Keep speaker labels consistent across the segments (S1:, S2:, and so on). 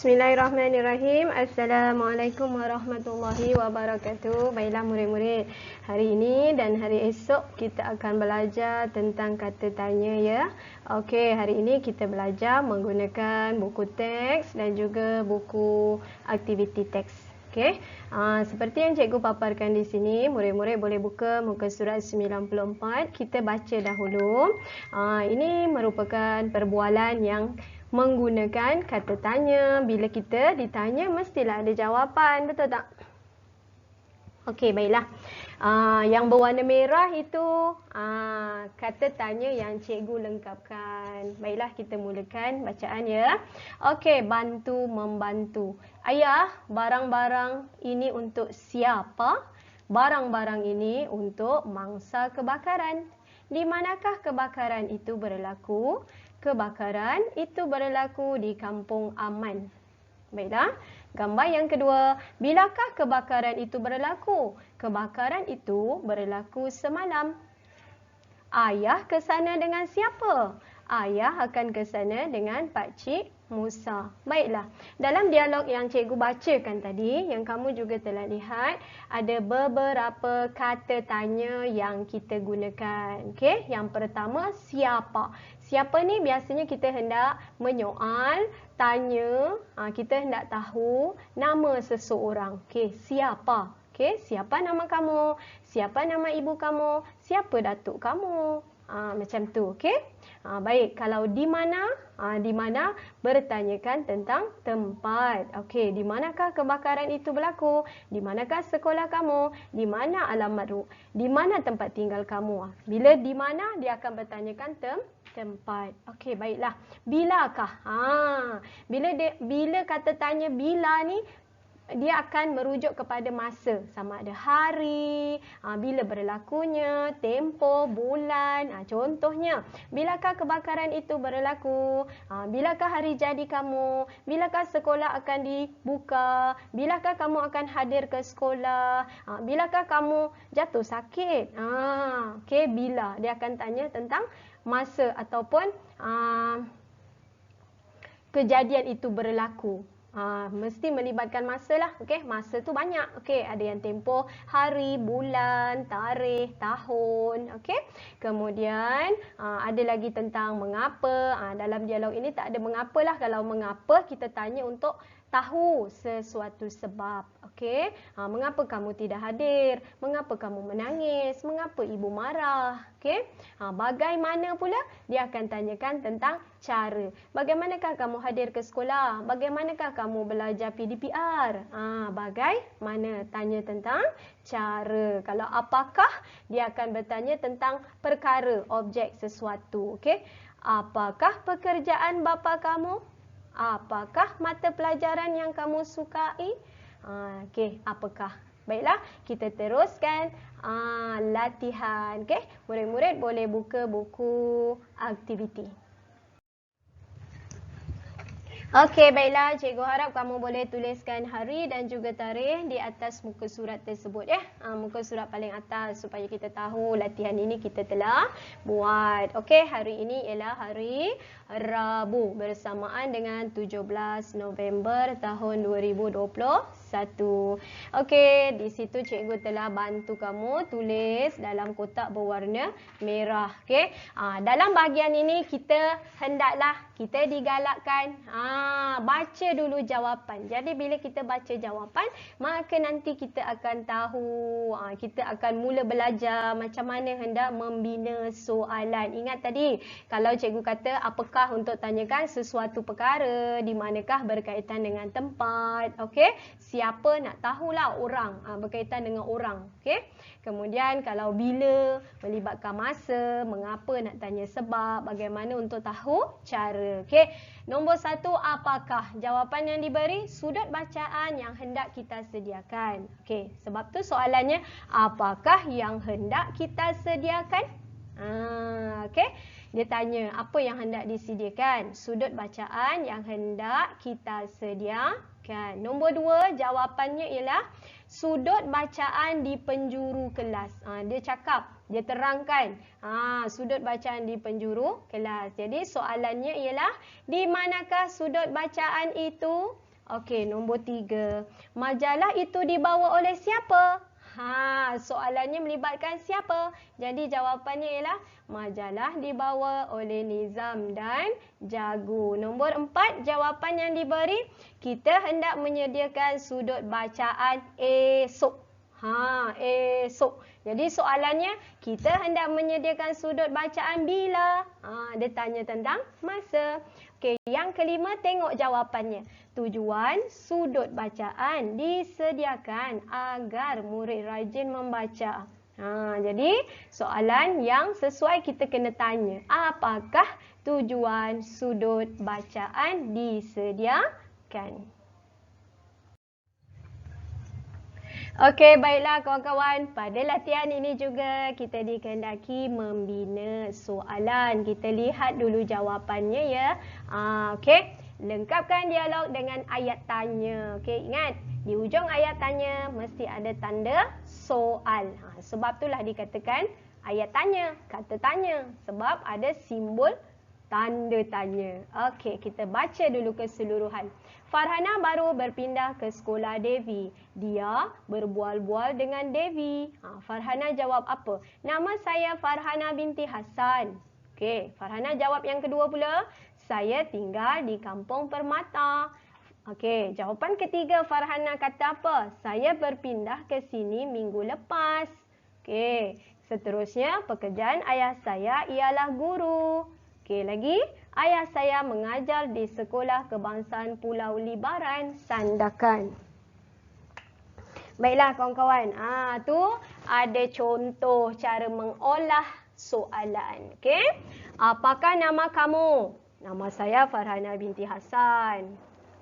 S1: Bismillahirrahmanirrahim. Assalamualaikum warahmatullahi wabarakatuh. Baiklah murid-murid, hari ini dan hari esok kita akan belajar tentang kata tanya ya. Okey, hari ini kita belajar menggunakan buku teks dan juga buku aktiviti teks. Okey. Seperti yang cikgu paparkan di sini, murid-murid boleh buka muka surat 94. Kita baca dahulu. Ini merupakan perbualan yang menggunakan kata tanya. Bila kita ditanya, mestilah ada jawapan. Betul tak? Okey, baiklah. Yang berwarna merah itu kata tanya yang cikgu lengkapkan. Baiklah, kita mulakan bacaan ya. Okey, bantu membantu. Ayah, barang-barang ini untuk siapa? Barang-barang ini untuk mangsa kebakaran. Di manakah kebakaran itu berlaku? Kebakaran itu berlaku di Kampung Aman. Baiklah, gambar yang kedua. Bilakah kebakaran itu berlaku? Kebakaran itu berlaku semalam. Ayah ke sana dengan siapa? Ayah akan ke sana dengan Pakcik Musa. Baiklah, dalam dialog yang cikgu bacakan tadi, yang kamu juga telah lihat, ada beberapa kata tanya yang kita gunakan. Okey, yang pertama, siapa? Siapa ni biasanya kita hendak menyoal, tanya, kita hendak tahu nama seseorang. Okey, siapa? Okey, siapa nama kamu? Siapa nama ibu kamu? Siapa datuk kamu? Macam tu, okey? Baik, kalau di mana? Di mana bertanyakan tentang tempat. Okey, di manakah kebakaran itu berlaku? Di manakah sekolah kamu? Di mana alamat di mana tempat tinggal kamu? Bila di mana, dia akan bertanyakan tempat. Okey, baiklah. Bilakah? Bila kata tanya bila ni, dia akan merujuk kepada masa, sama ada hari, bila berlakunya, tempoh, bulan. Contohnya, bilakah kebakaran itu berlaku? Bilakah hari jadi kamu? Bilakah sekolah akan dibuka? Bilakah kamu akan hadir ke sekolah? Bilakah kamu jatuh sakit? Okey, bila. Dia akan tanya tentang masa ataupun kejadian itu berlaku. Mesti melibatkan masa lah. Okey, masa tu banyak. Okey, ada yang tempoh hari, bulan, tarikh, tahun. Okey. Kemudian ada lagi tentang mengapa. Dalam dialog ini tak ada mengapa lah. Kalau mengapa, kita tanya untuk tahu sesuatu sebab. Okey. Mengapa kamu tidak hadir? Mengapa kamu menangis? Mengapa ibu marah? Okey. Bagaimana pula? Dia akan tanyakan tentang cara. Bagaimanakah kamu hadir ke sekolah? Bagaimanakah kamu belajar PDPR? Bagaimana? Tanya tentang cara. Kalau apakah, dia akan bertanya tentang perkara, objek sesuatu. Okey. Apakah pekerjaan bapa kamu? Apakah mata pelajaran yang kamu sukai? Okey, apakah? Baiklah, kita teruskan latihan. Okey, murid-murid boleh buka buku aktiviti. Okey, baiklah. Cikgu harap kamu boleh tuliskan hari dan juga tarikh di atas muka surat tersebut ya. Muka surat paling atas supaya kita tahu latihan ini kita telah buat. Okey, hari ini ialah hari Rabu bersamaan dengan 17 November tahun 2021. Okey, di situ cikgu telah bantu kamu tulis dalam kotak berwarna merah. Okey. Dalam bahagian ini kita hendaklah kita digalakkan baca dulu jawapan. Jadi bila kita baca jawapan, maka nanti kita akan tahu, kita akan mula belajar macam mana hendak membina soalan. Ingat tadi, kalau cikgu kata apakah untuk tanyakan sesuatu perkara, di manakah berkaitan dengan tempat. Okey, siapa nak tahulah orang, berkaitan dengan orang. Okey. Kemudian kalau bila melibatkan masa, mengapa nak tanya sebab, bagaimana untuk tahu cara. Okey. Nombor 1, apakah? Jawapan yang diberi sudut bacaan yang hendak kita sediakan. Okey, sebab tu soalannya apakah yang hendak kita sediakan? Okey. Dia tanya apa yang hendak disediakan? Sudut bacaan yang hendak kita sediakan. Nombor 2, jawapannya ialah sudut bacaan di penjuru kelas. Dia cakap, dia terangkan sudut bacaan di penjuru kelas. Jadi soalannya ialah di manakah sudut bacaan itu Okey, nombor 3. Majalah itu dibawa oleh siapa? Soalannya melibatkan siapa? Jadi jawapannya ialah majalah dibawa oleh Nizam dan Jagu. Nombor 4, jawapan yang diberi, kita hendak menyediakan sudut bacaan esok. Esok. Jadi soalannya, kita hendak menyediakan sudut bacaan bila? Dia tanya tentang masa. Okey, yang kelima, tengok jawapannya. Tujuan sudut bacaan disediakan agar murid rajin membaca. Jadi soalan yang sesuai kita kena tanya. Apakah tujuan sudut bacaan disediakan? Okey, baiklah kawan-kawan. Pada latihan ini juga kita dikehendaki membina soalan. Kita lihat dulu jawapannya ya. Okey, lengkapkan dialog dengan ayat tanya. Okey, ingat di hujung ayat tanya mesti ada tanda soal. Sebab itulah dikatakan ayat tanya, kata tanya. Sebab ada simbol tanda tanya. Okey, kita baca dulu keseluruhan. Farhana baru berpindah ke sekolah Devi. Dia berbual-bual dengan Devi. Farhana jawab apa? Nama saya Farhana binti Hasan. Okey, Farhana jawab yang kedua pula. Saya tinggal di Kampung Permata. Okey, jawapan ketiga Farhana kata apa? Saya berpindah ke sini minggu lepas. Okey, seterusnya pekerjaan ayah saya ialah guru. Okey, lagi ayah saya mengajar di Sekolah Kebangsaan Pulau Libaran, Sandakan. Baiklah kawan-kawan, tu ada contoh cara mengolah soalan. Okey, apakah nama kamu? Nama saya Farhana binti Hasan.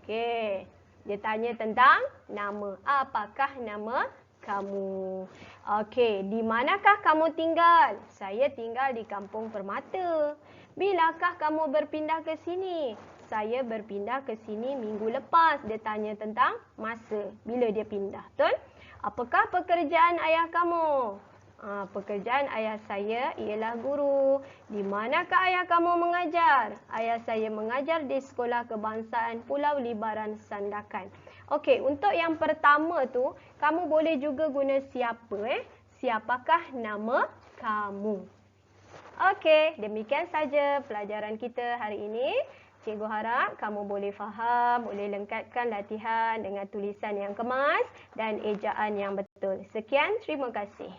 S1: Okey, dia tanya tentang nama. Apakah nama kamu? Okey, di manakah kamu tinggal? Saya tinggal di Kampung Permata. Bilakah kamu berpindah ke sini? Saya berpindah ke sini minggu lepas. Dia tanya tentang masa, bila dia pindah. Betul? Apakah pekerjaan ayah kamu? Pekerjaan ayah saya ialah guru. Di manakah ayah kamu mengajar? Ayah saya mengajar di Sekolah Kebangsaan Pulau Libaran, Sandakan. Okey, untuk yang pertama tu, kamu boleh juga guna siapa. Siapakah nama kamu? Okey, demikian saja pelajaran kita hari ini. Cikgu harap kamu boleh faham, boleh lengkapkan latihan dengan tulisan yang kemas dan ejaan yang betul. Sekian, terima kasih.